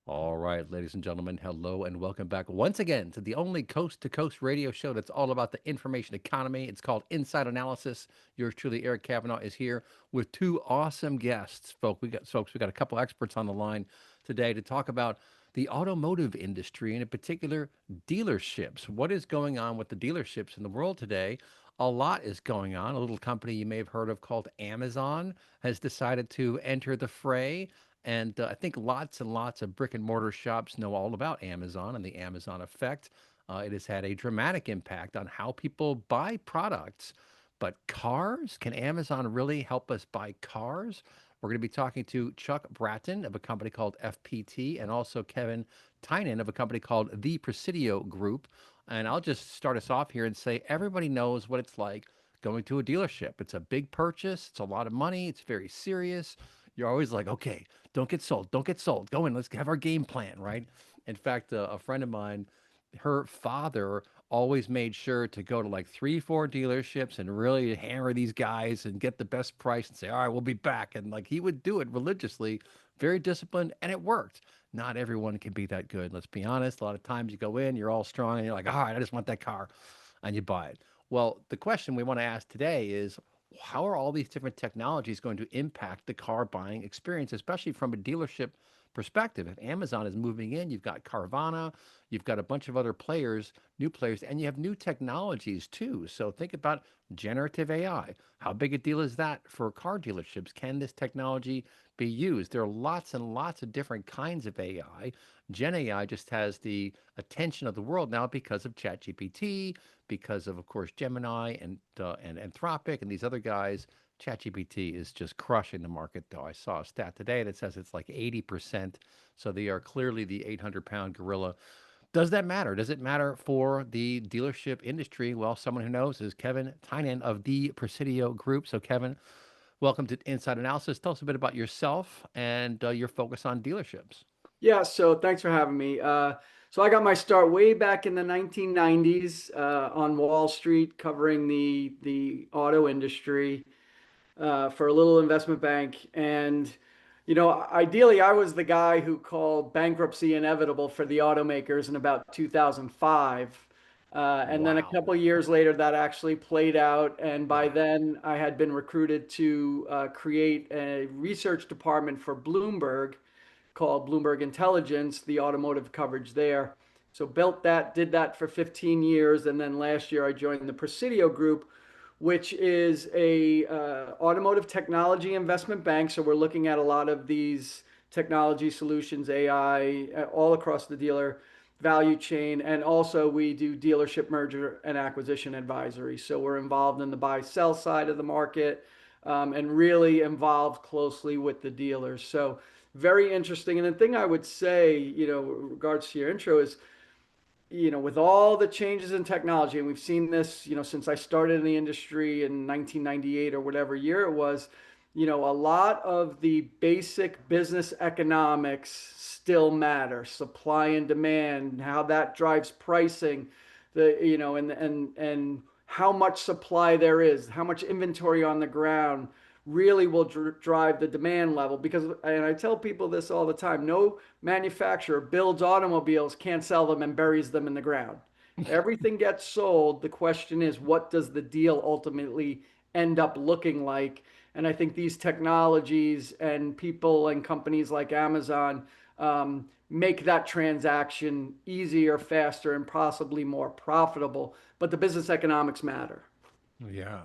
All right, ladies and gentlemen, hello and welcome back once again to the only coast to coast radio show that's all about the information economy. It's called Inside Analysis. Yours truly, Eric Kavanaugh, is here with two awesome guests, folks. We got a couple experts on the line today to talk about the automotive industry and in particular dealerships. What is going on with the dealerships in the world today? A lot is going on. A little company you may have heard of called Amazon has decided to enter the fray. And I think lots and lots of brick and mortar shops know all about Amazon and the Amazon effect. It has had a dramatic impact on how people buy products. But cars, can Amazon really help us buy cars? We're going to be talking to Chuck Bratton of a company called FPT and also Kevin Tynan of a company called The Presidio Group. And I'll just start us off here and say everybody knows what it's like going to a dealership. It's a big purchase, it's a lot of money, it's very serious. You're always like, okay, don't get sold. Don't get sold. Go in. Let's have our game plan, right? In fact, a friend of mine, her father always made sure to go to like three, four dealerships and really hammer these guys and get the best price and say, all right, we'll be back. And like he would do it religiously, very disciplined, and it worked. Not everyone can be that good. Let's be honest. A lot of times you go in, you're all strong, and you're like, all right, I just want that car, and you buy it. Well, the question we want to ask today is how are all these different technologies going to impact the car buying experience, especially from a dealership perspective? If Amazon is moving in, you've got Carvana, you've got a bunch of other players, new players, and you have new technologies too. So think about generative AI. How big a deal is that for car dealerships? Can this technology be used? There are lots and lots of different kinds of AI. Gen AI just has the attention of the world now because of ChatGPT, because of course, Gemini and Anthropic and these other guys. ChatGPT is just crushing the market, though. I saw a stat today that says it's like 80%. So they are clearly the 800-pound gorilla. Does that matter? Does it matter for the dealership industry? Well, someone who knows is Kevin Tynan of the Presidio Group. So, Kevin, welcome to Inside Analysis. Tell us a bit about yourself and your focus on dealerships. Yeah, so thanks for having me. So I got my start way back in the 1990s on Wall Street, covering the auto industry for a little investment bank. And ideally, I was the guy who called bankruptcy inevitable for the automakers in about 2005. And then a Wow. couple of years later, that actually played out. And by Wow. then, I had been recruited to create a research department for Bloomberg called Bloomberg Intelligence, the automotive coverage there. So built that, did that for 15 years, and then last year I joined the Presidio Group, which is a automotive technology investment bank. So we're looking at a lot of these technology solutions, AI, all across the dealer value chain, and also we do dealership merger and acquisition advisory. So we're involved in the buy sell side of the market and really involved closely with the dealers. So very interesting. And the thing I would say, in regards to your intro is, with all the changes in technology, and we've seen this, since I started in the industry in 1998 or whatever year it was, a lot of the basic business economics still matter. Supply and demand, how that drives pricing, and how much supply there is, how much inventory on the ground really will drive the demand level. Because, and I tell people this all the time, no manufacturer builds automobiles, can't sell them, and buries them in the ground. Everything gets sold. The question is, what does the deal ultimately end up looking like? And I think these technologies and people and companies like Amazon make that transaction easier, faster, and possibly more profitable. But the business economics matter. Yeah.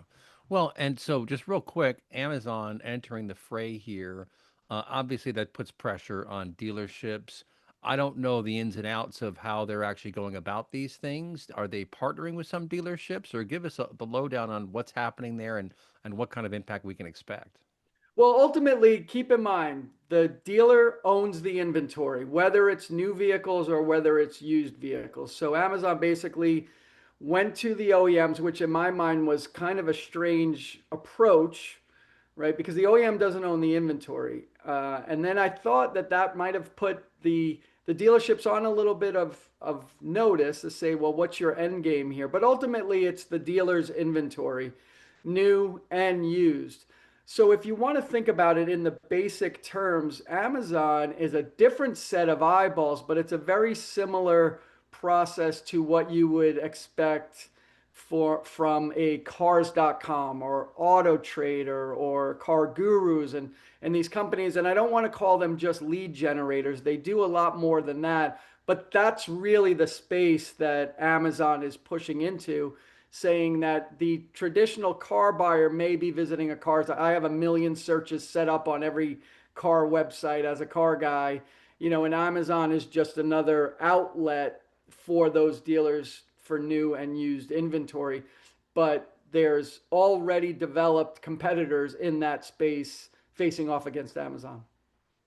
Well, and so just real quick, Amazon entering the fray here, obviously that puts pressure on dealerships. I don't know the ins and outs of how they're actually going about these things. Are they partnering with some dealerships, or give us the lowdown on what's happening there and what kind of impact we can expect? Well, ultimately, keep in mind the dealer owns the inventory, whether it's new vehicles or whether it's used vehicles. So Amazon basically went to the OEMs, which in my mind was kind of a strange approach, right? Because the OEM doesn't own the inventory. And then I thought that that might have put the dealerships on a little bit of notice to say, well, what's your end game here? But ultimately, it's the dealer's inventory, new and used. So if you want to think about it in the basic terms, Amazon is a different set of eyeballs, but it's a very similar process to what you would expect from a cars.com or Auto Trader or Car Gurus and these companies. And I don't want to call them just lead generators. They do a lot more than that, but that's really the space that Amazon is pushing into, saying that the traditional car buyer may be visiting a car. I have a million searches set up on every car website as a car guy, and Amazon is just another outlet for those dealers for new and used inventory. But there's already developed competitors in that space facing off against Amazon.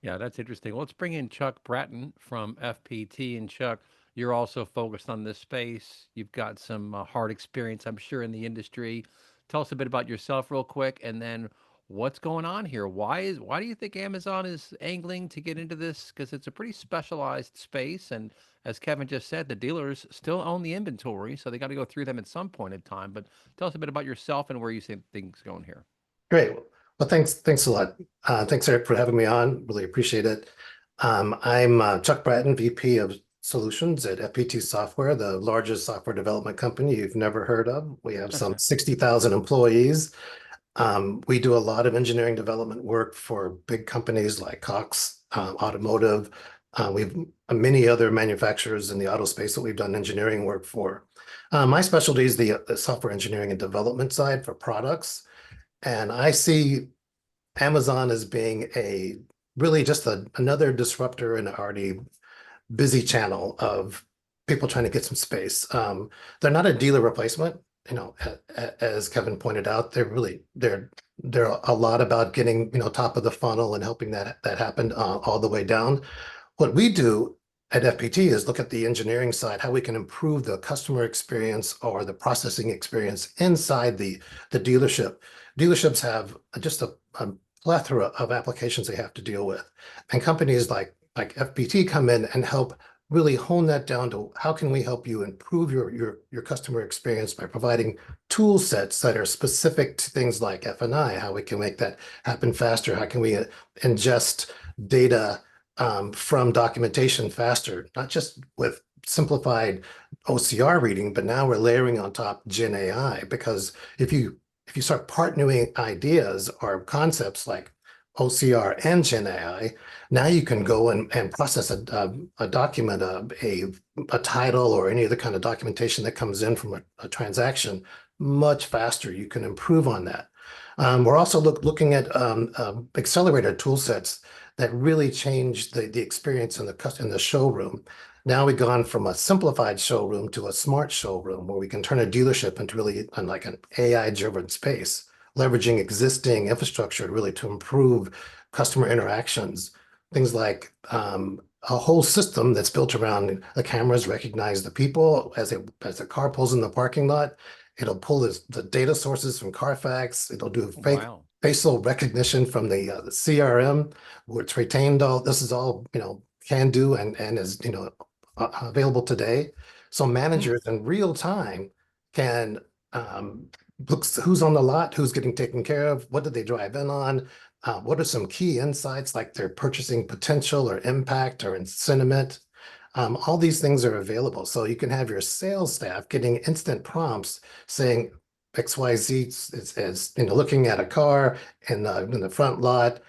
Yeah, that's interesting. Well, let's bring in Chuck Bratton from FPT. And Chuck, you're also focused on this space. You've got some hard experience, I'm sure, in the industry. Tell us a bit about yourself, real quick, and then what's going on here. Why do you think Amazon is angling to get into this? Because it's a pretty specialized space, and as Kevin just said, the dealers still own the inventory, so they got to go through them at some point in time. But tell us a bit about yourself and where you see things going here. Great. Well, thanks a lot. Thanks, Eric, for having me on. Really appreciate it. I'm Chuck Bratton, VP of Solutions at FPT Software, the largest software development company you've never heard of. We have some 60,000 employees. We do a lot of engineering development work for big companies like Cox Automotive. We've many other manufacturers in the auto space that we've done engineering work for. My specialty is the software engineering and development side for products. And I see Amazon as being really just another disruptor in an already busy channel of people trying to get some space. They're not a dealer replacement, as Kevin pointed out. They're a lot about getting top of the funnel and helping that happen all the way down. What we do at FPT is look at the engineering side, how we can improve the customer experience or the processing experience inside the dealership. Dealerships have just a plethora of applications they have to deal with. And companies like FPT come in and help really hone that down to how can we help you improve your customer experience by providing tool sets that are specific to things like F&I, how we can make that happen faster, how can we ingest data from documentation faster, not just with simplified OCR reading, but now we're layering on top Gen AI, because if you start partnering ideas or concepts like OCR and Gen AI, now you can go and process a document, a title, or any other kind of documentation that comes in from a transaction much faster. You can improve on that. We're also looking at accelerator tool sets that really change the experience in the showroom. Now we've gone from a simplified showroom to a smart showroom where we can turn a dealership into really like an AI-driven space, leveraging existing infrastructure really to improve customer interactions. Things like a whole system that's built around the cameras recognize the people as the car pulls in the parking lot. It'll pull the data sources from Carfax. It'll do Wow. facial recognition from the CRM, where it's retained all. This is all can do and is available today. So managers in real time can look who's on the lot, who's getting taken care of, what did they drive in on, what are some key insights like their purchasing potential or impact or in sentiment. All these things are available. So you can have your sales staff getting instant prompts saying XYZ is looking at a car in the front lot.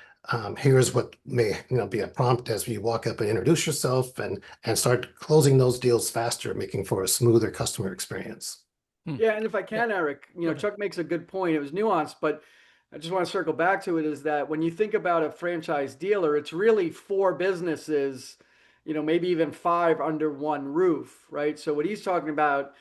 Here's what may be a prompt as you walk up and introduce yourself and start closing those deals faster, making for a smoother customer experience. Yeah, and if I Yeah. can, Eric, Okay. Chuck makes a good point. It was nuanced, but I just want to circle back to it is that when you think about a franchise dealer, it's really four businesses, maybe even five under one roof, right? So what he's talking about,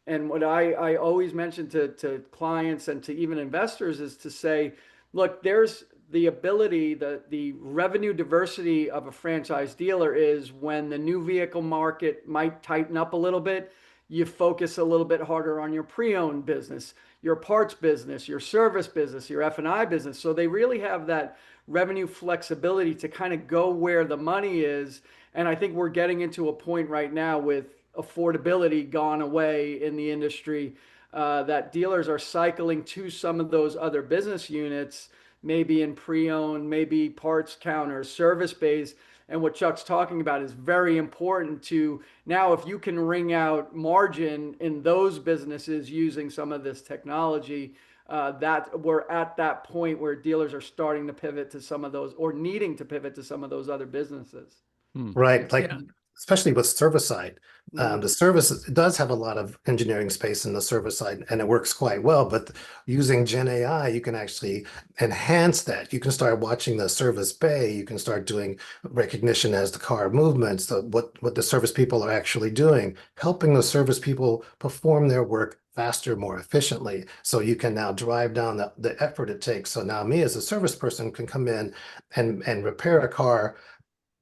and what I always mention to clients and to even investors is to say, look, there's the ability, the revenue diversity of a franchise dealer is when the new vehicle market might tighten up a little bit, you focus a little bit harder on your pre-owned business, your parts business, your service business, your F&I business. So they really have that revenue flexibility to kind of go where the money is. And I think we're getting into a point right now with affordability gone away in the industry, that dealers are cycling to some of those other business units maybe in pre-owned, maybe parts counters, service bays. And what Chuck's talking about is very important to now, if you can wring out margin in those businesses using some of this technology, that we're at that point where dealers are starting to pivot to some of those or needing to pivot to some of those other businesses. Hmm. Right, like Yeah. especially with service side. Mhm. The service does have a lot of engineering space in the service side, and it works quite well. But using Gen AI, you can actually enhance that. You can start watching the service bay. You can start doing recognition as the car movements, what the service people are actually doing, helping the service people perform their work faster, more efficiently. So you can now drive down the effort it takes. So now me as a service person can come in and repair a car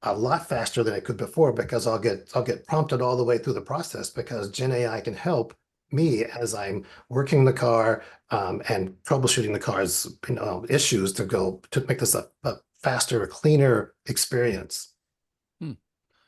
a lot faster than I could before because I'll get prompted all the way through the process because Gen AI can help me as I'm working the car and troubleshooting the car's issues to make this a faster, cleaner experience. Hmm.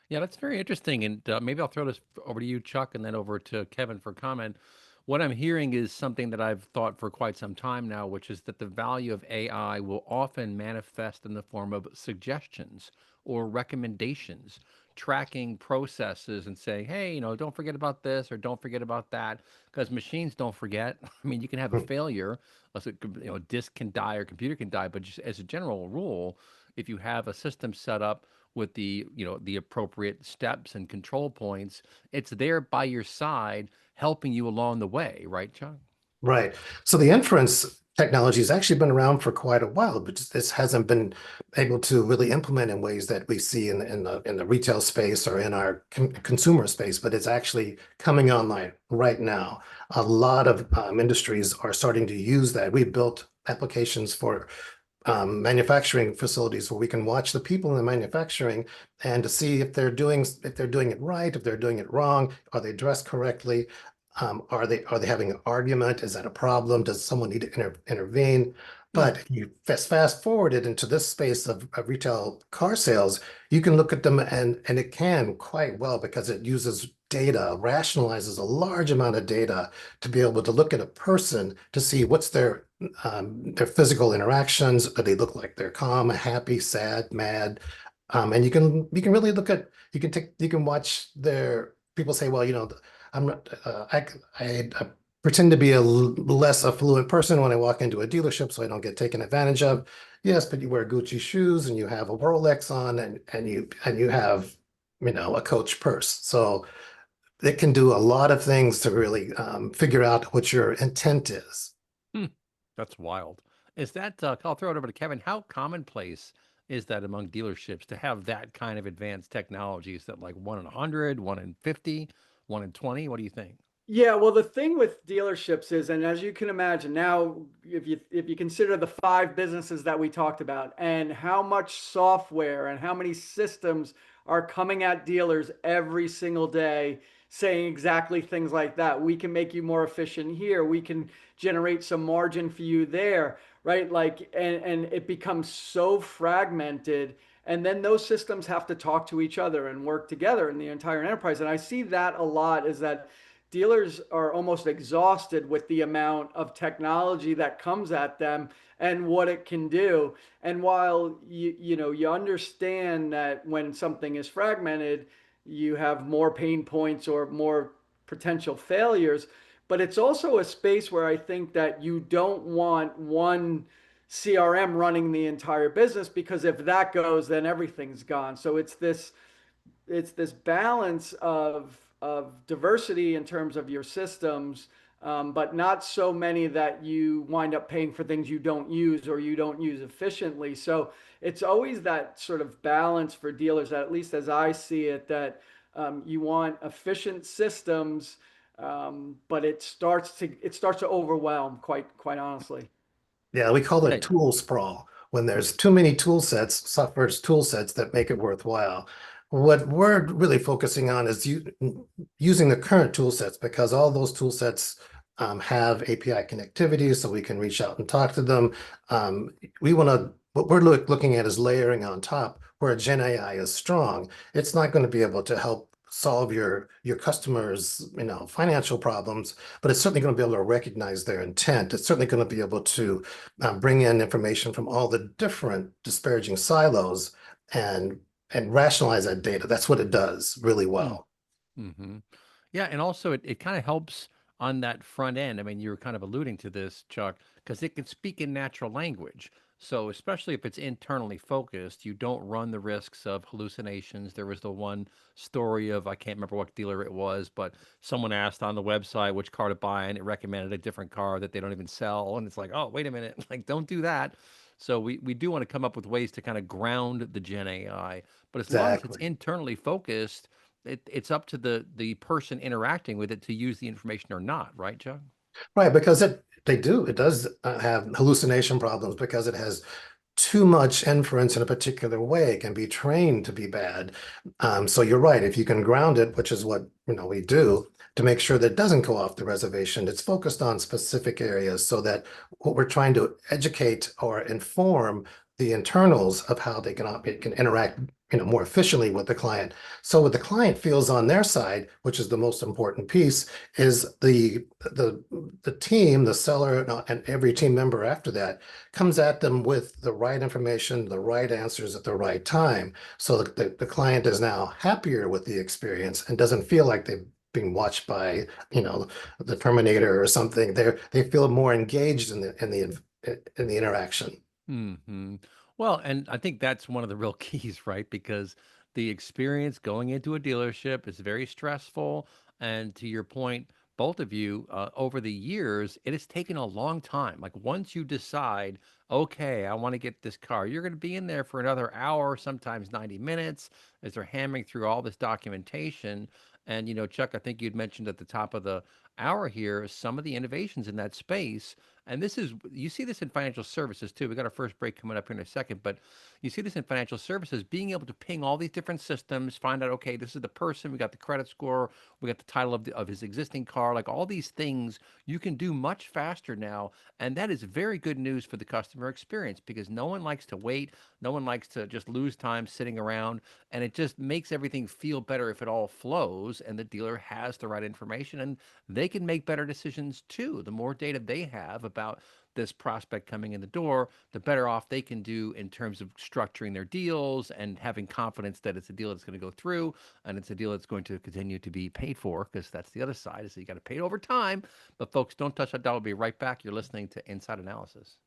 Yeah, that's very interesting. And maybe I'll throw this over to you, Chuck, and then over to Kevin for comment. What I'm hearing is something that I've thought for quite some time now, which is that the value of AI will often manifest in the form of suggestions or recommendations, tracking processes and saying, hey, don't forget about this or don't forget about that, because machines don't forget. I mean, you can have a failure, a disk can die or computer can die, but just as a general rule, if you have a system set up with the appropriate steps and control points, it's there by your side helping you along the way, right, Chuck? Right. So the inference technology has actually been around for quite a while, but this hasn't been able to really implement in ways that we see in the retail space or in our consumer space. But it's actually coming online right now. A lot of industries are starting to use that. We built applications for manufacturing facilities where we can watch the people in the manufacturing and to see if they're doing it right, if they're doing it wrong, are they dressed correctly, are they having an argument? Is that a problem? Does someone need to intervene? Hmm. But if you fast forward it into this space of retail car sales, you can look at them and it can quite well because it uses data, rationalizes a large amount of data to be able to look at a person to see what's their physical interactions. Do they look like they're calm, happy, sad, mad? And you can really look at you can watch their people say, well, I'm not I pretend to be a less affluent person when I walk into a dealership so I don't get taken advantage of. Yes, but you wear Gucci shoes and you have a Rolex on and you have a Coach purse. So it can do a lot of things to really figure out what your intent is. Hmm. That's wild. Is that, I'll throw it over to Kevin. How commonplace is that among dealerships to have that kind of advanced technology? Is that like 1 in 100, 1 in 50, 1 in 20? What do you think? Yeah, well, the thing with dealerships is, and as you can imagine, now if you consider the five businesses that we talked about and how much software and how many systems are coming at dealers every single day saying exactly things like that. We can make you more efficient here. We can generate some margin for you there, right? Like, and it becomes so fragmented. And then those systems have to talk to each other and work together in the entire enterprise. And I see that a lot is that dealers are almost exhausted with the amount of technology that comes at them and what it can do. And while you understand that when something is fragmented, you have more pain points or more potential failures, but it's also a space where I think that you don't want one CRM running the entire business because if that goes, then everything's gone. So it's this balance of diversity in terms of your systems, but not so many that you wind up paying for things you don't use or you don't use efficiently. So it's always that sort of balance for dealers, at least as I see it, that you want efficient systems, but it starts to overwhelm, quite honestly. Yeah, we call it Yeah. tool sprawl. When there's too many tool sets, software's tool sets that make it worthwhile. What we're really focusing on is using the current tool sets because all those tool sets have API connectivity, so we can reach out and talk to them. What we're looking at is layering on top where Gen AI is strong. It's not going to be able to help solve your customers, financial problems, but it's certainly going to be able to recognize their intent. It's certainly going to be able to bring in information from all the different disparaging silos and rationalize that data. That's what it does really Mm. well. Hmm. Yeah, and also it kind of helps on that front end. I mean, you were kind of alluding to this, Chuck, because it can speak in natural language. So, especially if it's internally focused, you don't run the risks of hallucinations. There was the one story of, I can't remember what dealer it was, but someone asked on the website which car to buy, and it recommended a different car that they don't even sell. And it's like, oh, wait a minute, like, don't do that. So, we do want to come up with ways to kind of ground the Gen AI. But as long as it's Exactly. internally focused, it's up to the person interacting with it to use the information or not, right, Chuck? Right, because it does have hallucination problems because it has too much inference in a particular way. It can be trained to be bad. So you're right. If you can ground it, which is what we do to make sure that it doesn't go off the reservation, it's focused on specific areas so that what we're trying to educate or inform the internals of how it can interact more efficiently with the client. So what the client feels on their side, which is the most important piece, is the team, the seller, and every team member after that comes at them with the right information, the right answers at the right time. So the client is now happier with the experience and doesn't feel like they're being watched by, the Terminator or something. They feel more engaged in the interaction. Hmm. Well, and I think that's one of the real keys, right? Because the experience going into a dealership is very stressful. And to your point, both of you, over the years, it has taken a long time. Like once you decide, okay, I want to get this car, you're going to be in there for another hour, sometimes 90 minutes, as they're hammering through all this documentation. And, Chuck, I think you'd mentioned at the top of the hour here some of the innovations in that space. And you see this in financial services too. We got our first break coming up here in a second, but you see this in financial services, being able to ping all these different systems, find out, okay, this is the person, we got the credit score, we got the title of his existing car, like all these things you can do much faster now. And that is very good news for the customer experience because no one likes to wait. No one likes to just lose time sitting around. And it just makes everything feel better if it all flows and the dealer has the right information. And they can make better decisions too. The more data they have about this prospect coming in the door, the better off they can do in terms of structuring their deals and having confidence that it's a deal that's going to go through and it's a deal that's going to continue to be paid for because that's the other side is that you got to pay it over time. But folks, don't touch that dial. We'll be right back. You're listening to Inside Analysis.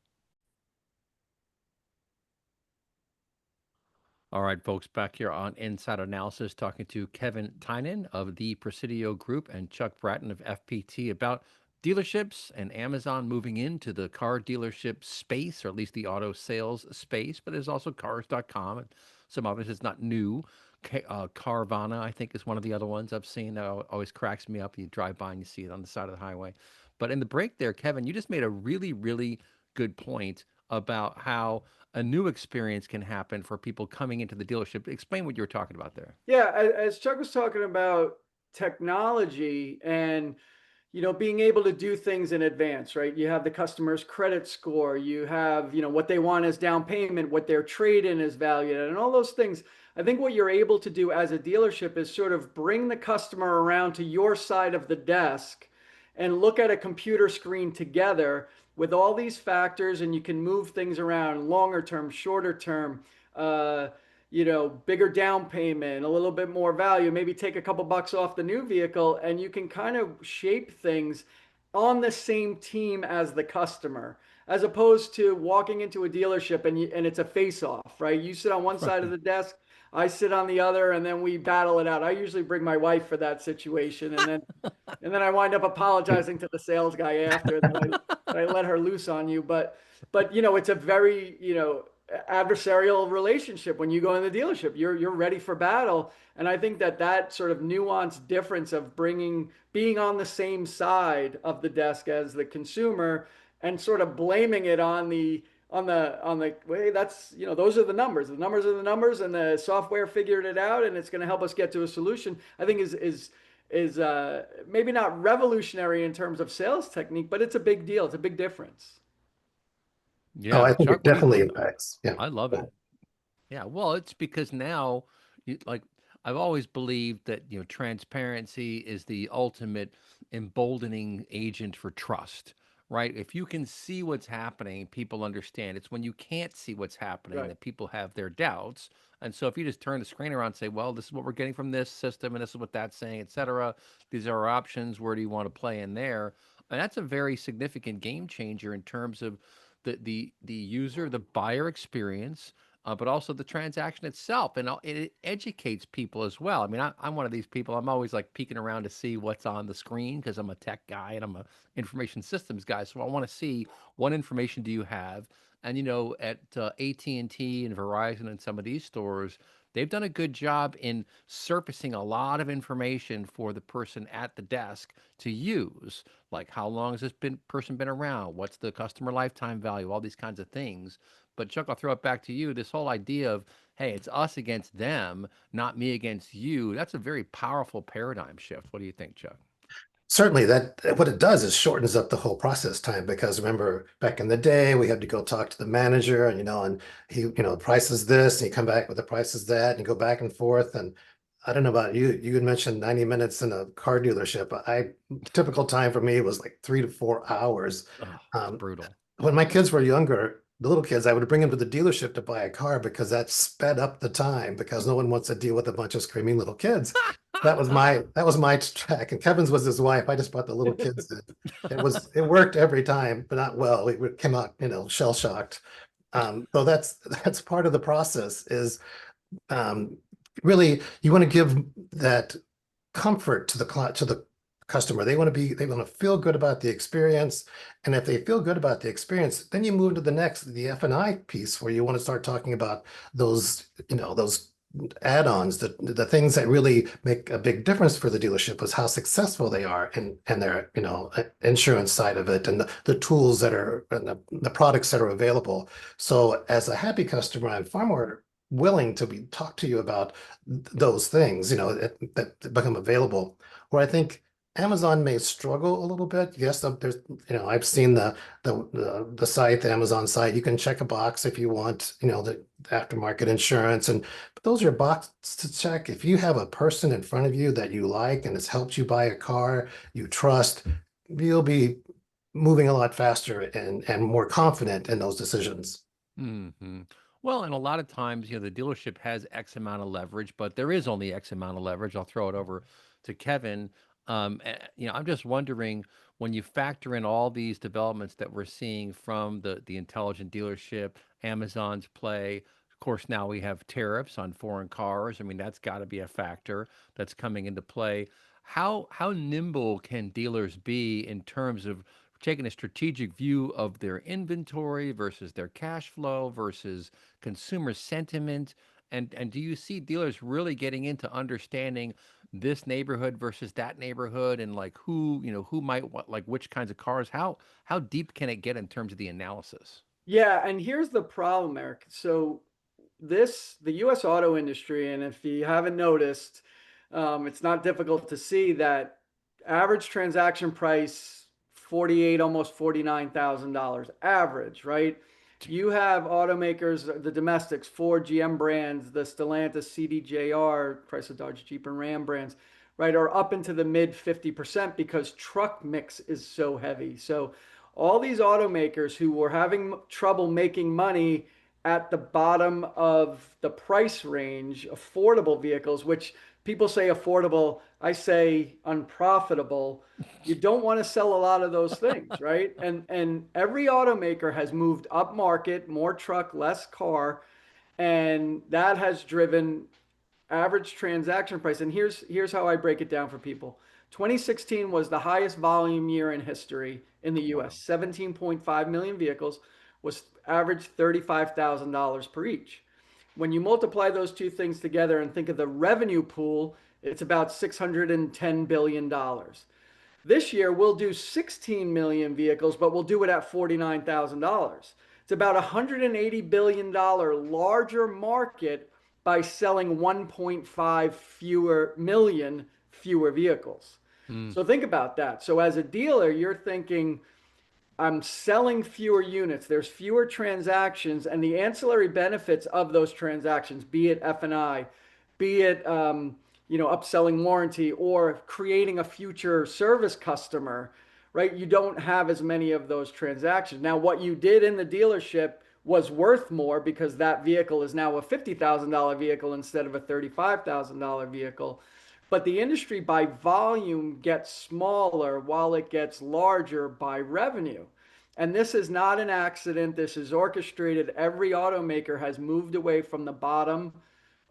All right, folks, back here on Inside Analysis, talking to Kevin Tynan of the Presidio Group and Chuck Bratton of FPT about dealerships and Amazon moving into the car dealership space, or at least the auto sales space. But there's also cars.com and some others. It's not new. Carvana, I think, is one of the other ones I've seen that always cracks me up. You drive by and you see it on the side of the highway. But in the break there, Kevin, you just made a really, really good point about how a new experience can happen for people coming into the dealership. Explain what you were talking about there. Yeah, as Chuck was talking about technology and being able to do things in advance, right? You have the customer's credit score, you have, what they want as down payment, what their trade-in is valued at, and all those things. I think what you're able to do as a dealership is sort of bring the customer around to your side of the desk and look at a computer screen together with all these factors, and you can move things around longer term, shorter term, uh, bigger down payment, a little bit more value, maybe take a couple bucks off the new vehicle, and you can kind of shape things on the same team as the customer, as opposed to walking into a dealership and it's a face off, right? You sit on one side of Right. the desk, I sit on the other, and then we battle it out. I usually bring my wife for that situation, and then I wind up apologizing to the sales guy after that I let her loose on you. But it's a very adversarial relationship when you go in the dealership. You're ready for battle, and I think that sort of nuanced difference of being on the same side of the desk as the consumer and sort of blaming it on the way that's those are the numbers. The numbers are the numbers, and the software figured it out, and it's going to help us get to a solution. I think is maybe not revolutionary in terms of sales technique, but it's a big deal. It's a big difference. Oh, Yeah, I think Chuck, it what do you? definitely impacts. Yeah. I love it. Yeah, well, it's because now, like, I've always believed that, transparency is the ultimate emboldening agent for trust, right? If you can see what's happening, people understand. It's when you can't see what's happening Right. that people have their doubts. And so if you just turn the screen around and say, well, this is what we're getting from this system and this is what that's saying, et cetera. These are our options. Where do you want to play in there? And that's a very significant game changer in terms of the user, the buyer experience, but also the transaction itself. And it educates people as well. I mean, I'm one of these people. I'm always like peeking around to see what's on the screen because I'm a tech guy and I'm a information systems guy. So I want to see what information do you have. And at AT&T and T and Verizon and some of these stores, they've done a good job in surfacing a lot of information for the person at the desk to use, like how long has this person been around? What's the customer lifetime value? All these kinds of things. But Chuck, I'll throw it back to you. This whole idea of, hey, it's us against them, not me against you. That's a very powerful paradigm shift. What do you think, Chuck? Certainly, that what it does is shortens up the whole process time because remember back in the day we had to go talk to the manager and and he price is this and you come back with the price is that and you go back and forth and I don't know about you. You had mentioned 90 minutes in a car dealership. Typical time for me was like 3 to 4 hours. Oh, it's Um, brutal. when my kids were younger, the little kids, I would bring them to the dealership to buy a car because that sped up the time because no one wants to deal with a bunch of screaming little kids. That was my track. And Kevin's was his wife. I just brought the little kids in. It worked every time, but not well. We came out, shell shocked. So that's part of the process is um, really you want to give that comfort to the customer. They want to feel good about the experience. And if they feel good about the experience, then you move to the F&I piece where you want to start talking about those add-ons, the things that really make a big difference for the dealership is how successful they are and their, insurance side of it and the tools that are and the products that are available. So as a happy customer, I'm far more willing to be talk to you about those things, that become available. Where I think Amazon may struggle a little bit. Yes, there's, I've seen the site, the Amazon site. You can check a box if you want, the aftermarket insurance, and but those are boxes to check. If you have a person in front of you that you like and has helped you buy a car, you trust, you'll be moving a lot faster and more confident in those decisions. hmm Well, and a lot of times, the dealership has X amount of leverage, but there is only X amount of leverage. I'll throw it over to Kevin. I'm just wondering when you factor in all these developments that we're seeing from the intelligent dealership, Amazon's play. Of course, now we have tariffs on foreign cars. I mean, that's got to be a factor that's coming into play. How nimble can dealers be in terms of taking a strategic view of their inventory versus their cash flow versus consumer sentiment? And do you see dealers really getting into understanding this neighborhood versus that neighborhood and like who might want like which kinds of cars? How deep can it get in terms of the analysis? Yeah, and here's the problem, Eric. So the US auto industry, and if you haven't noticed, it's not difficult to see that average transaction price 48, almost $49,000 average, right? You have automakers, the domestics, Ford, GM brands, the Stellantis, CDJR, Chrysler, Dodge, Jeep, and Ram brands, right, are up into the mid 50% because truck mix is so heavy. So all these automakers who were having trouble making money at the bottom of the price range, affordable vehicles, which people say affordable, I say unprofitable. You don't want to sell a lot of those things, right? And every automaker has moved up market, more truck, less car, and that has driven average transaction price. And here's how I break it down for people. 2016 was the highest volume year in history in the US. Wow. 17.5 million vehicles was average $35,000 per each. When you multiply those two things together and think of the revenue pool, it's about $610 billion. This year, we'll do 16 million vehicles, but we'll do it at $49,000. It's about $180 billion larger market by selling 1.5 million fewer vehicles. Mm. So think about that. So as a dealer, you're thinking, I'm selling fewer units, there's fewer transactions, and the ancillary benefits of those transactions, be it F&I, be it upselling warranty or creating a future service customer, right? You don't have as many of those transactions. Now, what you did in the dealership was worth more because that vehicle is now a $50,000 vehicle instead of a $35,000 vehicle. But the industry by volume gets smaller while it gets larger by revenue. And this is not an accident. This is orchestrated. Every automaker has moved away from the bottom,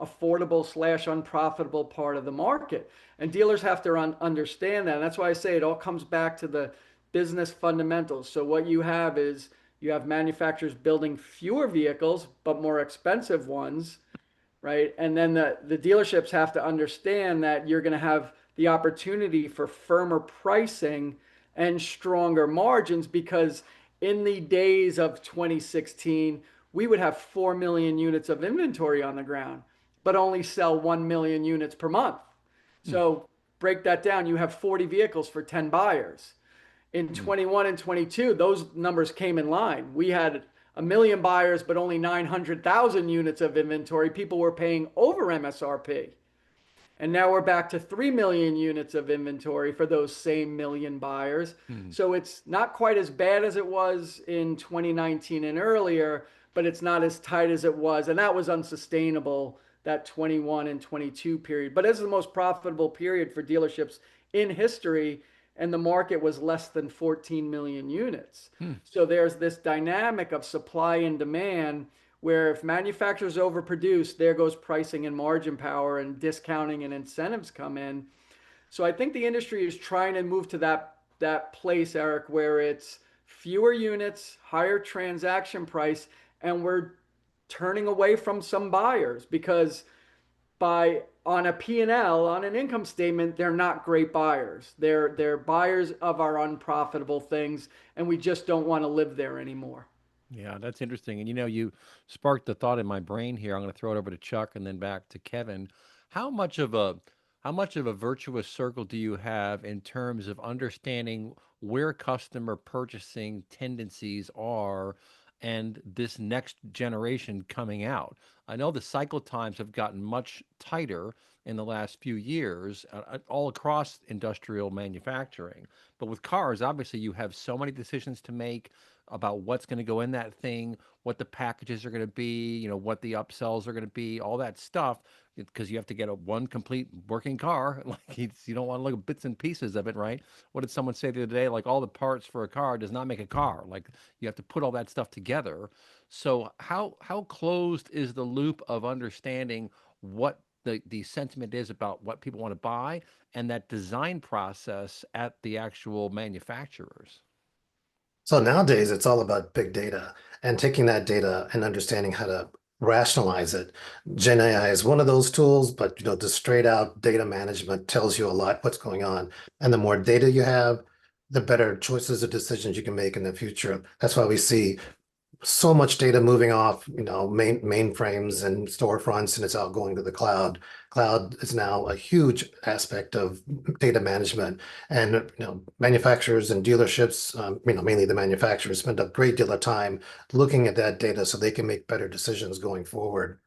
affordable slash unprofitable part of the market. And dealers have to understand that. And that's why I say it all comes back to the business fundamentals. So what you have is you have manufacturers building fewer vehicles, but more expensive ones, right? And then the dealerships have to understand that you're going to have the opportunity for firmer pricing and stronger margins because in the days of 2016, we would have 4 million units of inventory on the ground, but only sell 1 million units per month. So break that down. You have 40 vehicles for 10 buyers. In 21 and 22, those numbers came in line. We had a million buyers, but only 900,000 units of inventory. People were paying over MSRP. And now we're back to 3 million units of inventory for those same million buyers. So it's not quite as bad as it was in 2019 and earlier, but it's not as tight as it was. And that was unsustainable, that 21 and 22 period. But this is the most profitable period for dealerships in history. And the market was less than 14 million units. So there's this dynamic of supply and demand where if manufacturers overproduce, there goes pricing and margin power and discounting and incentives come in. So I think the industry is trying to move to that place, Eric, where it's fewer units, higher transaction price, and we're turning away from some buyers because by on a P&L, on an income statement, they're not great buyers. They're buyers of our unprofitable things, and we just don't want to live there anymore. Yeah, that's interesting. And you sparked the thought in my brain here. I'm going to throw it over to Chuck and then back to Kevin. How much of a how much of a virtuous circle do you have in terms of understanding where customer purchasing tendencies are and this next generation coming out? I know the cycle times have gotten much tighter in the last few years, all across industrial manufacturing. But with cars, obviously, you have so many decisions to make about what's going to go in that thing, what the packages are going to be, what the upsells are going to be, all that stuff, because you have to get one complete working car. Like you don't want to look at bits and pieces of it, right? What did someone say the other day? Like all the parts for a car does not make a car. Like you have to put all that stuff together. So how closed is the loop of understanding what the sentiment is about what people want to buy and that design process at the actual manufacturers? So nowadays, it's all about big data and taking that data and understanding how to rationalize it. Gen AI is one of those tools, but the straight out data management tells you a lot what's going on. And the more data you have, the better choices or decisions you can make in the future. That's why we see so much data moving off, mainframes and storefronts, and it's all going to the cloud. Cloud is now a huge aspect of data management, and manufacturers and dealerships, mainly the manufacturers, spend a great deal of time looking at that data so they can make better decisions going forward.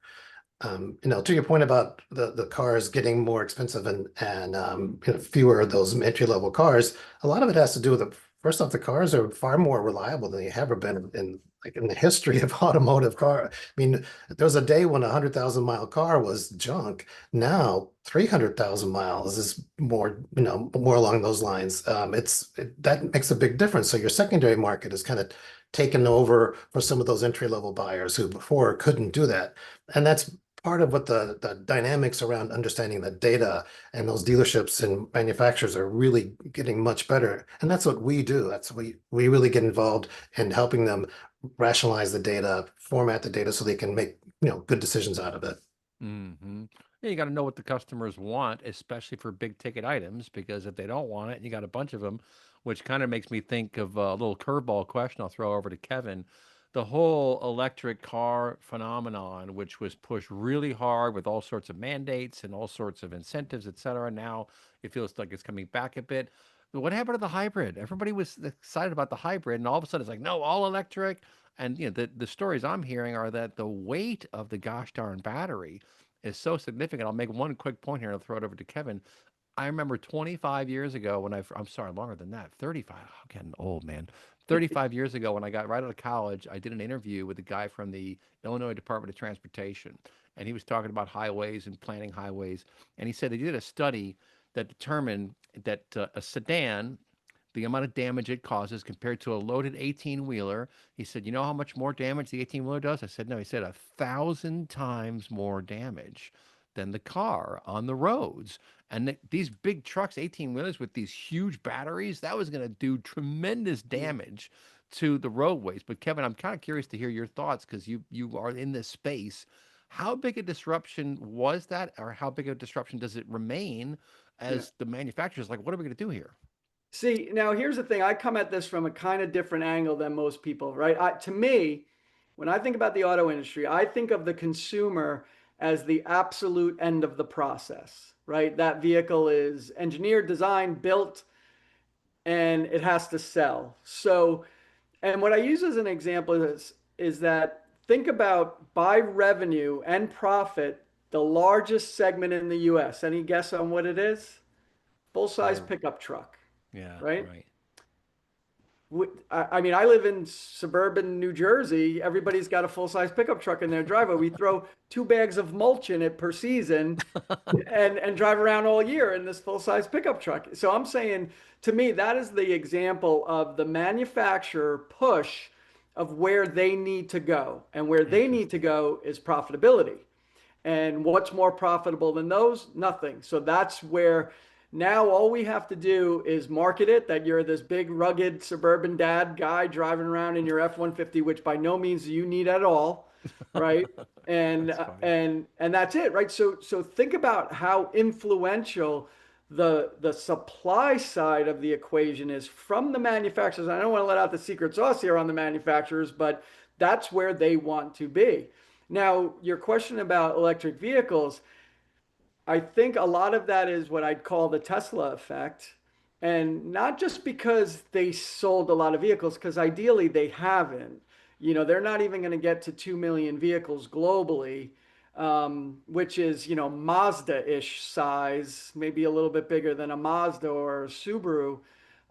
To your point about the cars getting more expensive and fewer of those entry level cars, a lot of it has to do with first off, the cars are far more reliable than they ever been in the history of automotive car. I mean, there was a day when 100,000 mile car was junk. Now 300,000 miles is more along those lines. That makes a big difference. So your secondary market is kind of taken over for some of those entry level buyers who before couldn't do that. And that's part of what the dynamics around understanding the data and those dealerships and manufacturers are really getting much better. And that's what we do. We really get involved in helping them rationalize the data, format the data so they can make good decisions out of it. Yeah, you got to know what the customers want, especially for big ticket items, because if they don't want it, and you got a bunch of them, which kind of makes me think of a little curveball question I'll throw over to Kevin. The whole electric car phenomenon, which was pushed really hard with all sorts of mandates and all sorts of incentives, et cetera. Now it feels like it's coming back a bit. What happened to the hybrid? Everybody was excited about the hybrid, and all of a sudden it's like, no, all electric. And the stories I'm hearing are that the weight of the gosh darn battery is so significant. I'll make one quick point here and I'll throw it over to Kevin. I remember 25 years ago when I'm sorry, longer than that, 35. I'm getting old, man. 35 years ago when I got right out of college, I did an interview with a guy from the Illinois Department of Transportation, and he was talking about highways and planning highways. And he said they did a study that determined that a sedan, the amount of damage it causes compared to a loaded 18-wheeler. He said, you know how much more damage the 18-wheeler does? I said, no. He said 1,000 times more damage than the car on the roads. And these big trucks, 18-wheelers with these huge batteries, that was going to do tremendous Yeah. damage to the roadways. But Kevin, I'm kind of curious to hear your thoughts because you are in this space. How big a disruption was that, or how big a disruption does it remain Yeah. as the manufacturers like, what are we going to do here? See, now here's the thing. I come at this from a kind of different angle than most people, right? To me, when I think about the auto industry, I think of the consumer as the absolute end of the process, right? That vehicle is engineered, designed, built, and it has to sell. So, and what I use as an example is that think about by revenue and profit, the largest segment in the US. Any guess on what it is? Full-size Oh, pickup truck, yeah, right? right. I mean, I live in suburban New Jersey. Everybody's got a full-size pickup truck in their driveway. We throw 2 bags of mulch in it per season and drive around all year in this full-size pickup truck. So I'm saying, to me, that is the example of the manufacturer push of where they need to go. And where they need to Interesting. go is profitability. And what's more profitable than those? Nothing. So that's where now all we have to do is market it that you're this big, rugged suburban dad guy driving around in your F-150, which by no means you need at all, right? And That's funny. and that's it, right? So think about how influential the supply side of the equation is from the manufacturers. I don't want to let out the secret sauce here on the manufacturers, but that's where they want to be. Now, your question about electric vehicles, I think a lot of that is what I'd call the Tesla effect. And not just because they sold a lot of vehicles, because ideally they haven't. You know, they're not even going to get to 2 million vehicles globally, which is, Mazda-ish size, maybe a little bit bigger than a Mazda or a Subaru.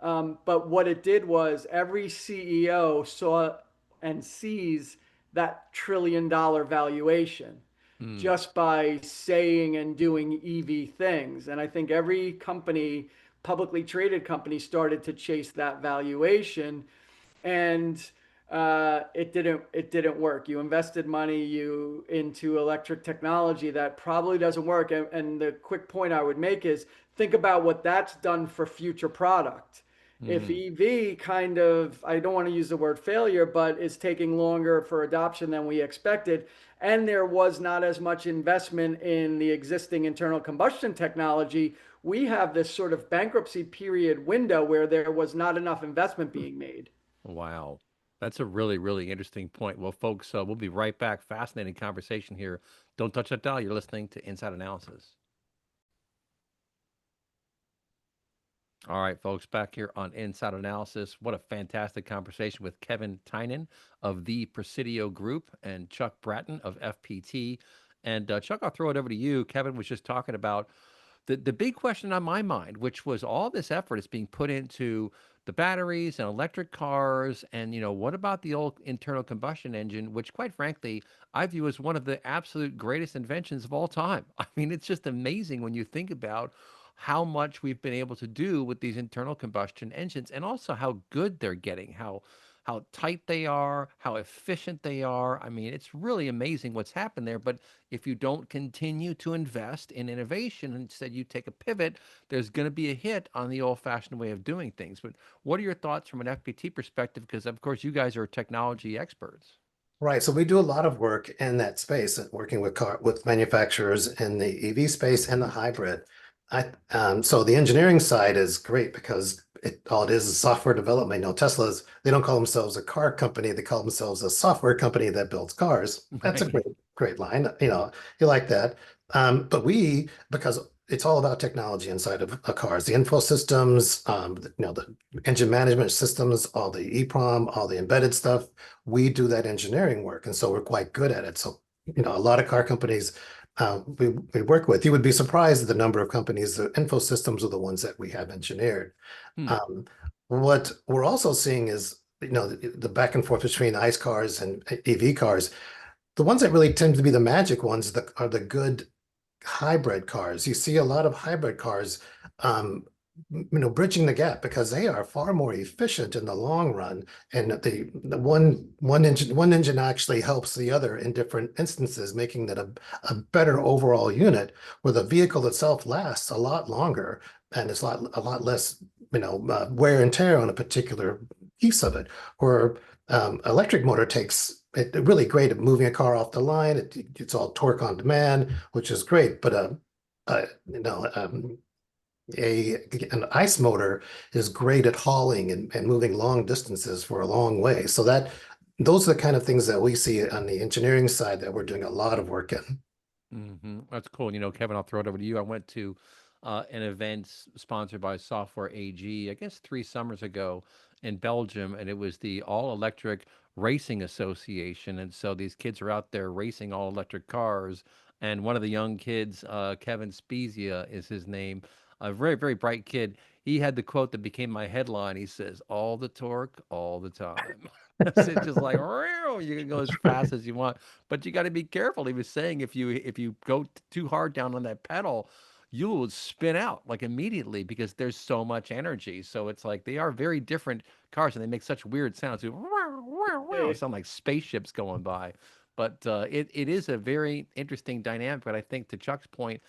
But what it did was every CEO saw and sees that $1 trillion valuation Hmm. just by saying and doing EV things. And I think every company, publicly traded company, started to chase that valuation, and it didn't work. You invested money into electric technology that probably doesn't work. And the quick point I would make is think about what that's done for future product. If Hmm. EV kind of, I don't want to use the word failure, but is taking longer for adoption than we expected, and there was not as much investment in the existing internal combustion technology, we have this sort of bankruptcy period window where there was not enough investment being made. Wow. That's a really, really interesting point. Well, folks, we'll be right back. Fascinating conversation here. Don't touch that dial. You're listening to Inside Analysis. All right, folks, back here on Inside Analysis. What a fantastic conversation with Kevin Tynan of the Presidio Group and Chuck Bratton of FPT. And Chuck, I'll throw it over to you. Kevin was just talking about the big question on my mind, which was all this effort is being put into the batteries and electric cars. And, what about the old internal combustion engine, which, quite frankly, I view as one of the absolute greatest inventions of all time. I mean, it's just amazing when you think about how much we've been able to do with these internal combustion engines and also how good they're getting, how tight they are, how efficient they are. I mean, it's really amazing what's happened there. But if you don't continue to invest in innovation, instead you take a pivot, there's going to be a hit on the old-fashioned way of doing things. But what are your thoughts from an FPT perspective? Because of course you guys are technology experts. Right. So we do a lot of work in that space, working with manufacturers in the EV space and the hybrid. So the engineering side is great because all it is software development. Tesla's, they don't call themselves a car company, they call themselves a software company that builds cars. That's a Right. great line. You like that. But because it's all about technology inside of cars, the info systems, the engine management systems, all the EEPROM, all the embedded stuff, we do that engineering work. And so we're quite good at it. So, a lot of car companies we work with. You would be surprised at the number of companies. The info systems are the ones that we have engineered. Hmm. Um, what we're also seeing is, the back and forth between ICE cars and EV cars. The ones that really tend to be the magic ones are the good hybrid cars. You see a lot of hybrid cars, um, bridging the gap because they are far more efficient in the long run. And the one engine actually helps the other in different instances, making that a better overall unit where the vehicle itself lasts a lot longer and it's a lot less, wear and tear on a particular piece of it. Or electric motor takes it really great at moving a car off the line. It's all torque on demand, which is great. But uh, you know, um, a an ice motor is great at hauling and moving long distances for a long way. So those are the kind of things that we see on the engineering side that we're doing a lot of work in. That's cool. Kevin, I'll throw it over to you. I went to an event sponsored by Software AG, I guess 3 summers ago in Belgium, and it was the All Electric Racing Association. And so these kids are out there racing all electric cars. And one of the young kids, Kevin Spezia is his name, a very, very bright kid. He had the quote that became my headline. He says, "All the torque, all the time." It's just like, "Meow," you can go as fast as you want, but you got to be careful. He was saying if you go too hard down on that pedal, you will spin out like immediately because there's so much energy. So it's like they are very different cars and they make such weird sounds. They wow, wow, wow, Eh, sound like spaceships going by. But it is a very interesting dynamic. But I think to Chuck's point,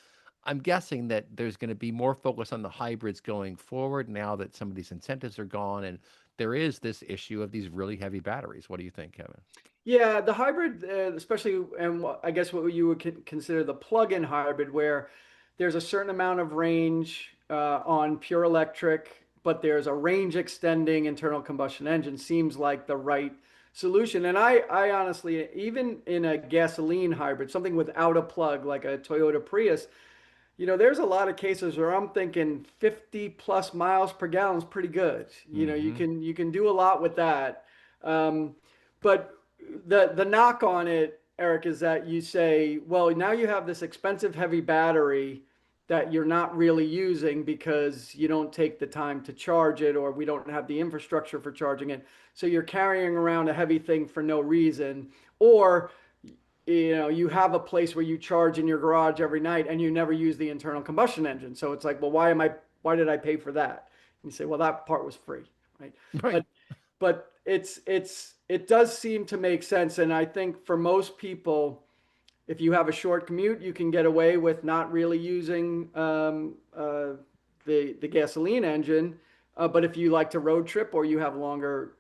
I'm guessing that there's going to be more focus on the hybrids going forward now that some of these incentives are gone and there is this issue of these really heavy batteries. What do you think, Kevin? Yeah, the hybrid, especially, and I guess what you would consider the plug-in hybrid, where there's a certain amount of range on pure electric, but there's a range extending internal combustion engine, seems like the right solution. And I honestly, even in a gasoline hybrid, something without a plug, like a Toyota Prius, there's a lot of cases where I'm thinking 50 plus miles per gallon is pretty good. You Mm-hmm. can do a lot with that. Um, but the knock on it, Eric, is that you say, well, now you have this expensive heavy battery that you're not really using because you don't take the time to charge it, or we don't have the infrastructure for charging it. So you're carrying around a heavy thing for no reason, or you have a place where you charge in your garage every night and you never use the internal combustion engine. So it's like, well, why did I pay for that? And you say, well, that part was free, right? Right. But it does seem to make sense. And I think for most people, if you have a short commute, you can get away with not really using the gasoline engine. But if you like to road trip, or you have a longer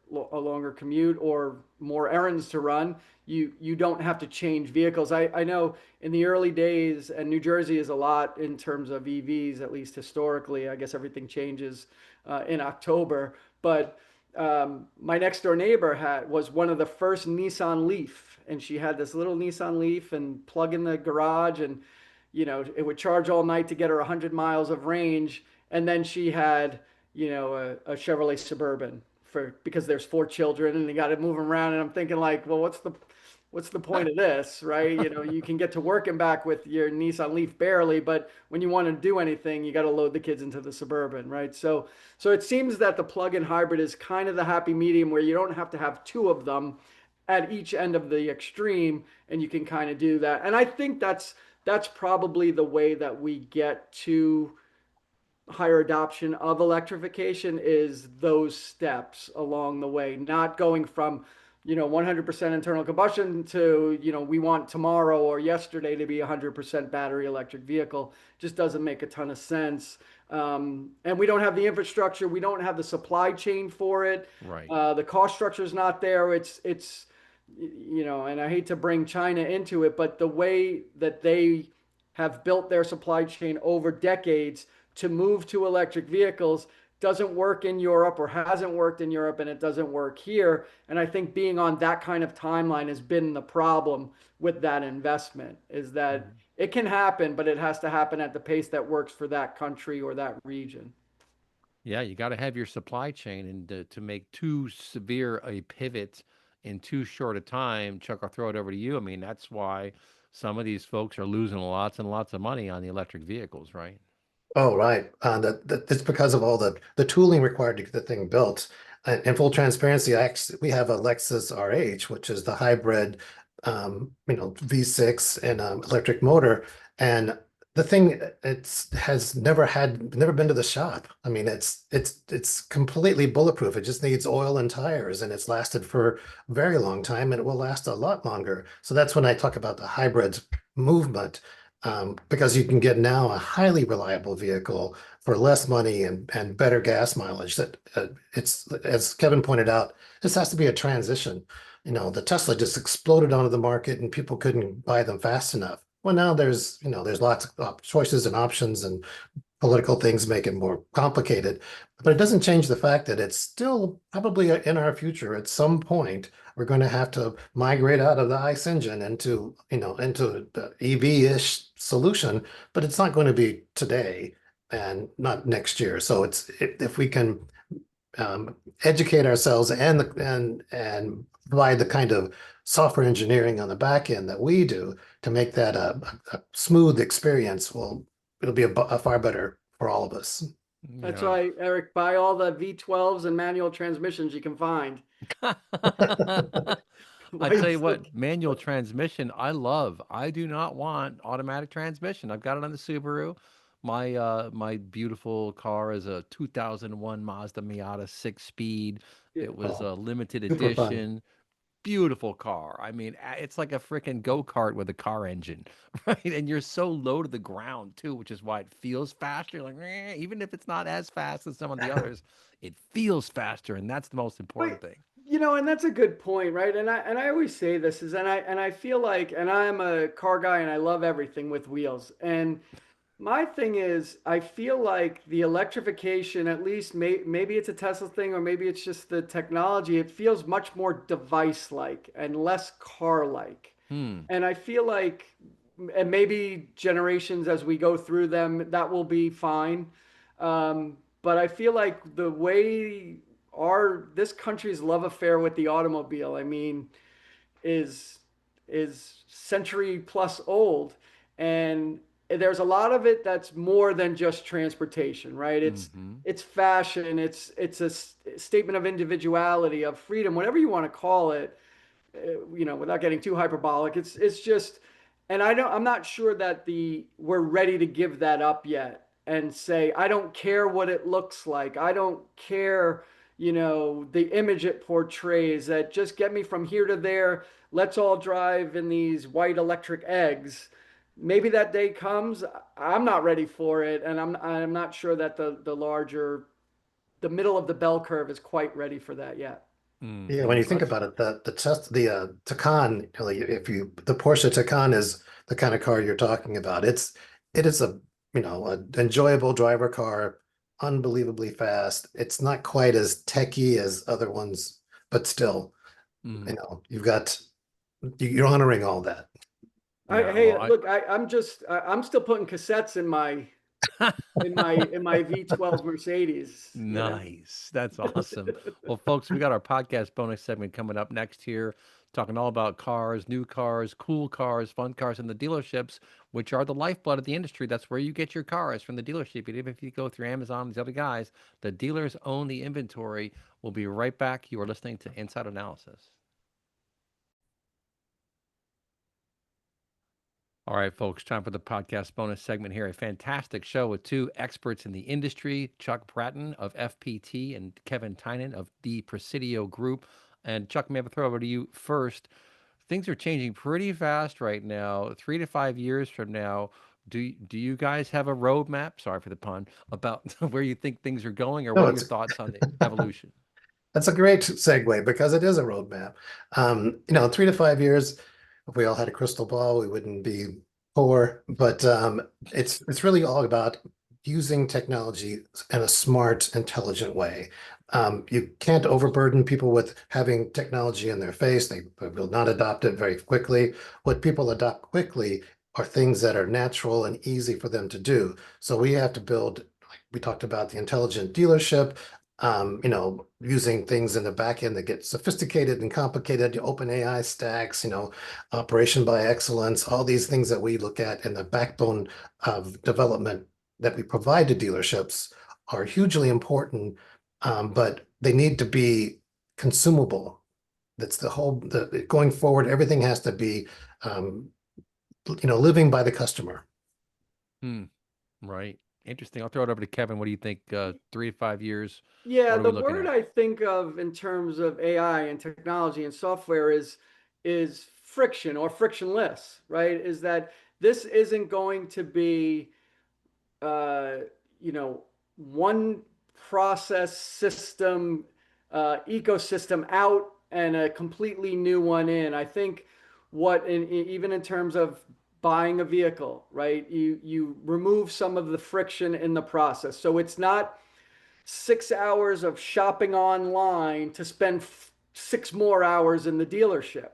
commute or more errands to run, you don't have to change vehicles. I know in the early days, and New Jersey is a lot in terms of EVs, at least historically. I guess everything changes in October, but my next door neighbor was one of the first Nissan Leaf, and she had this little Nissan Leaf and plug in the garage, and it would charge all night to get her 100 miles of range. And then she had a Chevrolet Suburban, because there's 4 children and you got to move them around. And I'm thinking, like, well, what's the point of this, right? You can get to work and back with your Nissan Leaf barely, but when you want to do anything, you got to load the kids into the Suburban, right? So it seems that the plug-in hybrid is kind of the happy medium, where you don't have to have two of them at each end of the extreme, and you can kind of do that. And I think that's probably the way that we get to higher adoption of electrification, is those steps along the way, not going from 100% internal combustion to we want tomorrow or yesterday to be 100% battery electric vehicle. Just doesn't make a ton of sense. And we don't have the infrastructure, we don't have the supply chain for it. Right. The cost structure is not there. And I hate to bring China into it, but the way that they have built their supply chain over decades to move to electric vehicles doesn't work in Europe, or hasn't worked in Europe, and it doesn't work here. And I think being on that kind of timeline has been the problem with that investment, is that Mhm. it can happen, but it has to happen at the pace that works for that country or that region. Yeah, you got to have your supply chain, and to make too severe a pivot in too short a time, Chuck, I'll throw it over to you. I mean, that's why some of these folks are losing lots and lots of money on the electric vehicles, right? Oh, right. That's because of all the tooling required to get the thing built. And in full transparency, we have a Lexus RH, which is the hybrid, V6 and electric motor. And the thing, it's has never been to the shop. I mean, it's completely bulletproof. It just needs oil and tires, and it's lasted for a very long time, and it will last a lot longer. So that's when I talk about the hybrid movement, because you can get now a highly reliable vehicle for less money and better gas mileage. That it's, as Kevin pointed out, this has to be a transition. The Tesla just exploded onto the market and people couldn't buy them fast enough. Well, now there's lots of choices and options, and political things make it more complicated, but it doesn't change the fact that it's still probably in our future. At some point, we're going to have to migrate out of the ICE engine into the EV-ish solution, but it's not going to be today and not next year. So if we can educate ourselves and provide the kind of software engineering on the back end that we do to make that a smooth experience, well, it'll be a far better for all of us. That's Yeah. why, Eric, buy all the V12s and manual transmissions you can find. I tell you White's what, manual transmission, I love. I do not want automatic transmission. I've got it on the Subaru. My beautiful car is a 2001 Mazda Miata 6-speed. It was Oh, a limited super fun. edition. Beautiful car. I mean, it's like a freaking go-kart with a car engine, right? And you're so low to the ground too, which is why it feels faster. You're like, "Meh," even if it's not as fast as some of the others, it feels faster, and that's the most Wait, important thing. and that's a good point, right? And I always say this is, and I feel like, and I'm a car guy, and I love everything with wheels. And my thing is, I feel like the electrification, at least maybe it's a Tesla thing, or maybe it's just the technology. It feels much more device-like and less car-like. Hmm. And I feel like, and maybe generations as we go through them, that will be fine. But I feel like the way this country's love affair with the automobile, I mean, is century plus old, and there's a lot of it that's more than just transportation, right? Mm-hmm. It's fashion, it's a statement of individuality, of freedom, whatever you want to call it, without getting too hyperbolic. It's just, and I'm not sure that we're ready to give that up yet and say, I don't care what it looks like. I don't care, the image it portrays, that just get me from here to there. Let's all drive in these white electric eggs. Maybe that day comes. I'm not ready for it, and I'm not sure that the middle of the bell curve is quite ready for that yet. Yeah, when Mm-hmm. you think about it, the Taycan, really, if the Porsche Taycan is the kind of car you're talking about. It is an enjoyable driver car, unbelievably fast. It's not quite as techy as other ones, but still, Mm. you're honoring all that. Yeah. Hey, Well, look, I'm still putting cassettes in my I. V12 Mercedes. Nice. That's awesome. Well, folks, we got our podcast bonus segment coming up next here, talking all about cars, new cars, cool cars, fun cars in the dealerships, which are the lifeblood of the industry. That's where you get your cars, from the dealership. Even if you go through Amazon and these other guys, the dealers own the inventory. We'll be right back. You are listening to Inside Analysis. All right, folks, time for the podcast bonus segment here. A fantastic show with two experts in the industry, Chuck Bratton of FPT and Kevin Tynan of the Presidio Group. And Chuck, may I throw over to you first? Things are changing pretty fast right now. 3 to 5 years from now, do you guys have a roadmap? Sorry for the pun, about where you think things are going, or No, what are your thoughts on the evolution? that's a great segue because it is a roadmap. 3 to 5 years, if we all had a crystal ball, we wouldn't be poor. But it's really all about using technology in a smart, intelligent way. You can't overburden people with having technology in their face. They will not adopt it very quickly. What people adopt quickly are things that are natural and easy for them to do. So we have to build, like we talked about, the intelligent dealership. using things in the back end that get sophisticated and complicated, open AI stacks, operation by excellence, all these things that we look at in the backbone of development that we provide to dealerships are hugely important, but they need to be consumable. That's going forward, everything has to be, um, living by the customer. Hmm. Right. Interesting. I'll throw it over to Kevin. What do you think? 3 to 5 years. Yeah, What are the we looking word at? I think of in terms of AI and technology and software is friction or frictionless, right? Is that this isn't going to be uh, one process system ecosystem out and a completely new one in. I think even in terms of buying a vehicle, right? You remove some of the friction in the process. So it's not 6 hours of shopping online to spend 6 more hours in the dealership,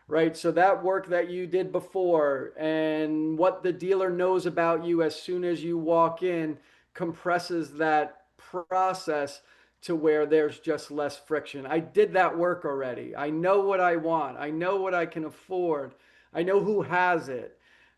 right? So that work that you did before and what the dealer knows about you as soon as you walk in compresses that process to where there's just less friction. I did that work already. I know what I want. I know what I can afford. I know who has it.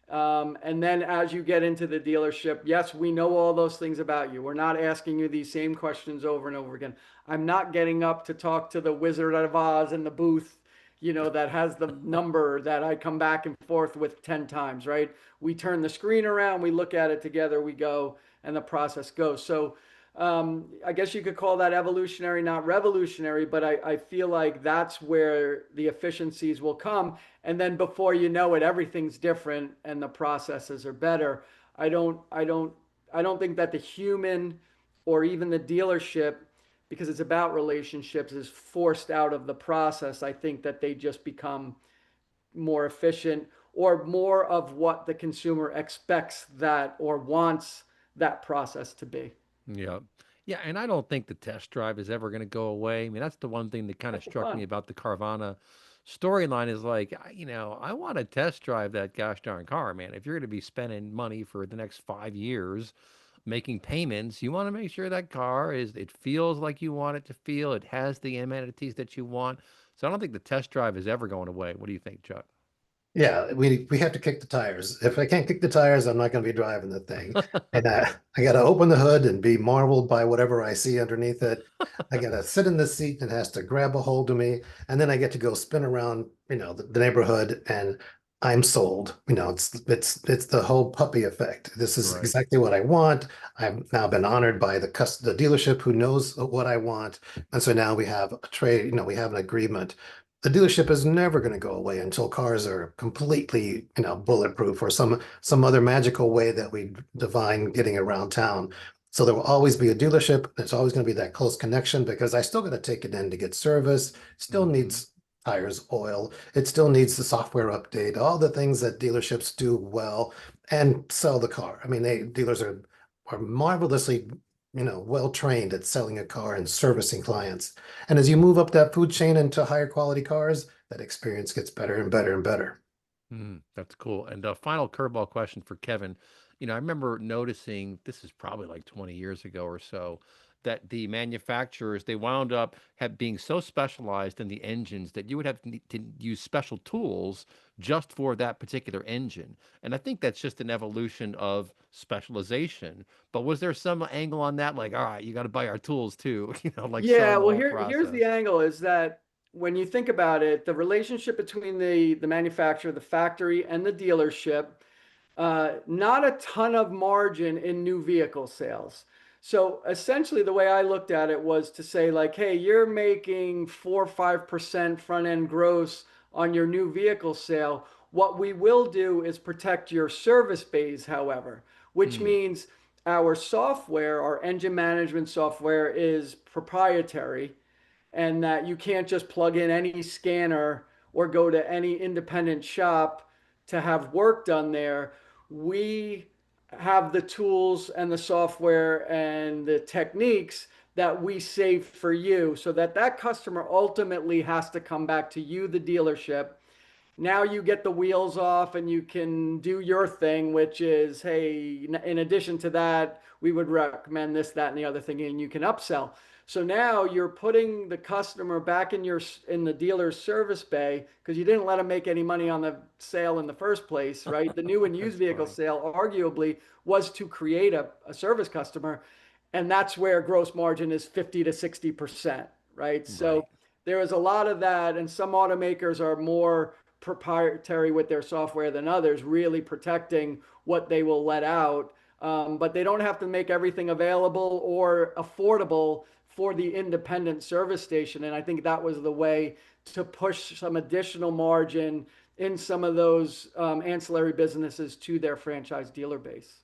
And then as you get into the dealership, yes, we know all those things about you. We're not asking you these same questions over and over again. I'm not getting up to talk to the Wizard of Oz in the booth, that has the number that I come back and forth with 10 times, right? We turn the screen around, we look at it together, we go, and the process goes. So I guess you could call that evolutionary, not revolutionary, but I feel like that's where the efficiencies will come. And then before you know it, everything's different and the processes are better. I don't, I don't, I don't think that the human or even the dealership, because it's about relationships, is forced out of the process. I think that they just become more efficient or more of what the consumer expects that or wants that process to be. Yeah. Yeah, and I don't think the test drive is ever going to go away. I mean, that's the one thing that kind of That's the struck me fun. about the Carvana storyline is like, I want to test drive that gosh darn car, man. If you're going to be spending money for the next 5 years making payments, you want to make sure that car it feels like you want it to feel. It has the amenities that you want. So I don't think the test drive is ever going away. What do you think, Chuck? Yeah, we have to kick the tires. If I can't kick the tires, I'm not going to be driving the thing. And I got to open the hood and be marveled by whatever I see underneath it. I got to sit in the seat and it has to grab a hold of me, and then I get to go spin around, the neighborhood, and I'm sold. It's the whole puppy effect. This is Right. exactly what I want. I've now been honored by the dealership who knows what I want, and so now we have a trade. We have an agreement. The dealership is never going to go away until cars are completely, bulletproof or some other magical way that we divine getting around town. So there will always be a dealership. There's always going to be that close connection because I still got to take it in to get service. Still Hmm. needs tires, oil. It still needs the software update, all the things that dealerships do well and sell the car. I mean, dealers are marvelously, well trained at selling a car and servicing clients. And as you move up that food chain into higher quality cars, that experience gets better and better and better. That's cool. And a final curveball question for Kevin. I remember noticing this is probably like 20 years ago or so that the manufacturers they wound up being so specialized in the engines that you would have to use special tools just for that particular engine. And I think that's just an evolution of specialization. But was there some angle on that? Like, all right, you got to buy our tools too, like Yeah, selling the well, whole here's the process. angle is that when you think about it, the relationship between the manufacturer, the factory, and the dealership, not a ton of margin in new vehicle sales. So essentially, the way I looked at it was to say, like, hey, you're making 4 or 5% front end gross on your new vehicle sale. What we will do is protect your service bays, however, which Hmm. means our software, our engine management software, is proprietary and that you can't just plug in any scanner or go to any independent shop to have work done there. We have the tools and the software and the techniques that we save for you so that that customer ultimately has to come back to you, the dealership, Now you get the wheels off and you can do your thing, which is, hey, in addition to that, we would recommend this, that, and the other thing, and you can upsell. So now you're putting the customer back in the dealer's service bay because you didn't let them make any money on the sale in the first place, right? The new and used That's vehicle funny. sale arguably was to create a service customer, and that's where gross margin is 50 to 60%, right? So Right. there is a lot of that, and some automakers are more proprietary with their software than others, really protecting what they will let out. But they don't have to make everything available or affordable for the independent service station. And I think that was the way to push some additional margin in some of those ancillary businesses to their franchise dealer base.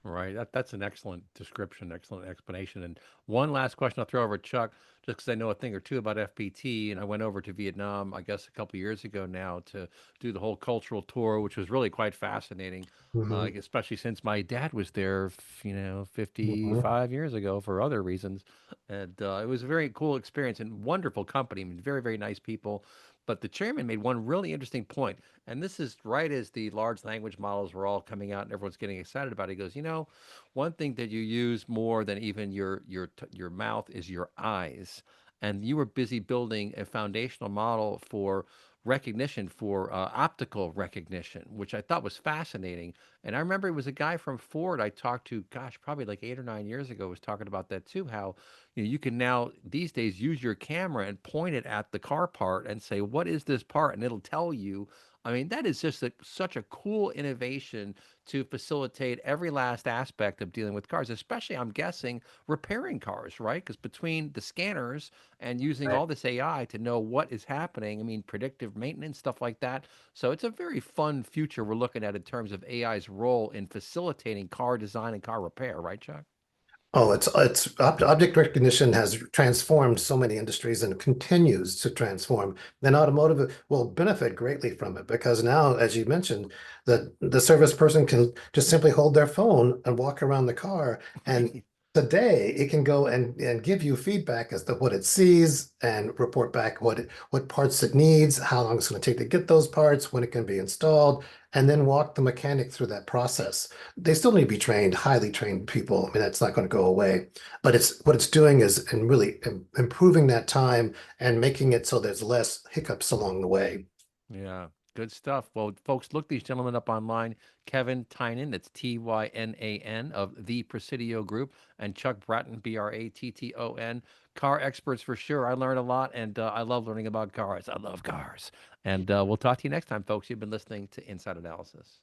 Right. That's an excellent description, excellent explanation. And one last question I'll throw over to Chuck, just because I know a thing or two about FPT, and I went over to Vietnam, I guess, a couple years ago now to do the whole cultural tour, which was really quite fascinating, Mhm, especially since my dad was there, 55 mhm. years ago for other reasons, and it was a very cool experience and wonderful company. I mean, very, very nice people. But the chairman made one really interesting point, and this is right as the large language models were all coming out and everyone's getting excited about it. He goes, one thing that you use more than even your mouth is your eyes. And you were busy building a foundational model for recognition, for optical recognition, which I thought was fascinating. And I remember it was a guy from Ford I talked to, gosh, probably like 8 or 9 years ago, was talking about that too. How you can now these days use your camera and point it at the car part and say, "What is this part?" and it'll tell you. I mean, that is just such a cool innovation to facilitate every last aspect of dealing with cars, especially, I'm guessing, repairing cars, right? Because between the scanners and using Right. all this AI to know what is happening, I mean, predictive maintenance, stuff like that. So it's a very fun future we're looking at in terms of AI's role in facilitating car design and car repair, right, Chuck? Oh, object recognition has transformed so many industries and continues to transform. Then automotive will benefit greatly from it because now, as you mentioned, the service person can just simply hold their phone and walk around the car, and Right. today it can go and give you feedback as to what it sees and report back what parts it needs, how long it's going to take to get those parts, when it can be installed, and then walk the mechanic through that process. They still need to be trained, highly trained people. I mean, that's not going to go away. But it's what it's doing is and really improving that time and making it so there's less hiccups along the way. Yeah, good stuff. Well, folks, look these gentlemen up online. Kevin Tynan, that's Tynan of the Presidio Group, and Chuck Bratton, Bratton. Car experts for sure. I learned a lot, and I love learning about cars. I love cars. And we'll talk to you next time, folks. You've been listening to Inside Analysis.